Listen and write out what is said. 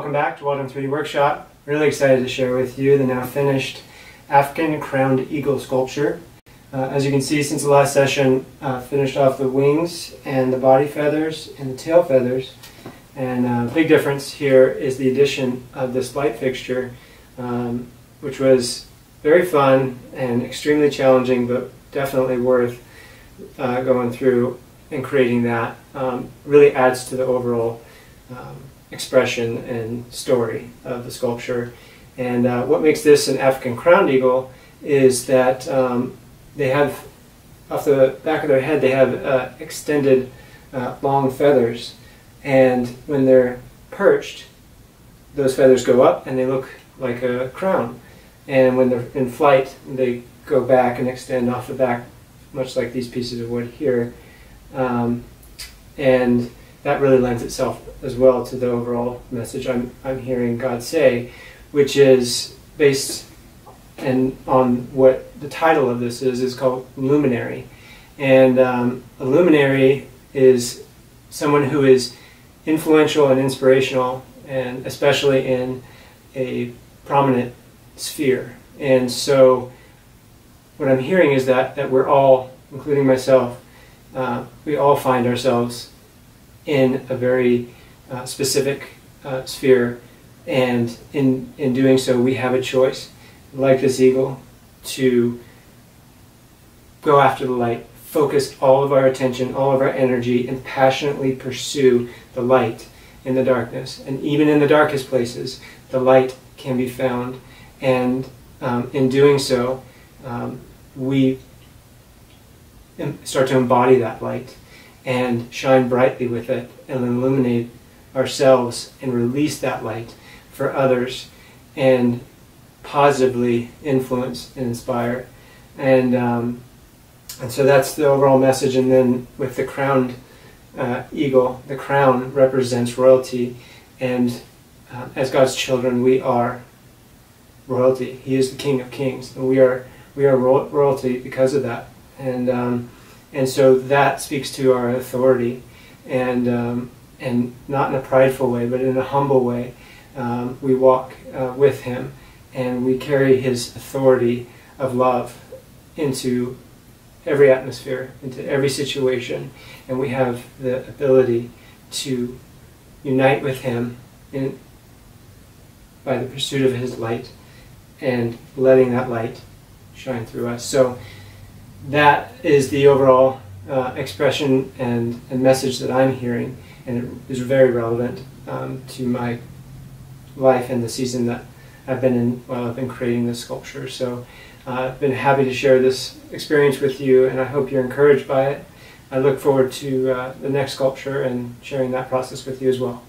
welcome back to Waldron 3D Workshop. Really excited to share with you the now finished African crowned eagle sculpture. As you can see, since the last session, finished off the wings and the body feathers and the tail feathers. And big difference here is the addition of this light fixture, which was very fun and extremely challenging, but definitely worth going through and creating that. Really adds to the overall expression and story of the sculpture. And what makes this an African crowned eagle is that they have, off the back of their head, they have extended long feathers, and when they're perched, those feathers go up and they look like a crown. And when they're in flight, they go back and extend off the back, much like these pieces of wood here. And that really lends itself as well to the overall message I'm hearing God say, which is based on what the title of this is called Luminary. And a luminary is someone who is influential and inspirational, and especially in a prominent sphere. And so what I'm hearing is that we're all, including myself, we all find ourselves in a very specific sphere, and in doing so we have a choice, like this eagle, to go after the light, focus all of our attention, all of our energy, and passionately pursue the light in the darkness. And even in the darkest places, the light can be found. And in doing so, we start to embody that light and shine brightly with it and illuminate ourselves and release that light for others and positively influence and inspire. And so that's the overall message. And then with the crowned eagle, the crown represents royalty, and as God's children we are royalty. He is the King of Kings, and we are royalty because of that. And so that speaks to our authority, and not in a prideful way, but in a humble way. We walk with Him, and we carry His authority of love into every atmosphere, into every situation, and we have the ability to unite with Him by the pursuit of His light and letting that light shine through us. So that is the overall expression and message that I'm hearing, and it is very relevant to my life and the season that I've been in while I've been creating this sculpture. So I've been happy to share this experience with you, and I hope you're encouraged by it. I look forward to the next sculpture and sharing that process with you as well.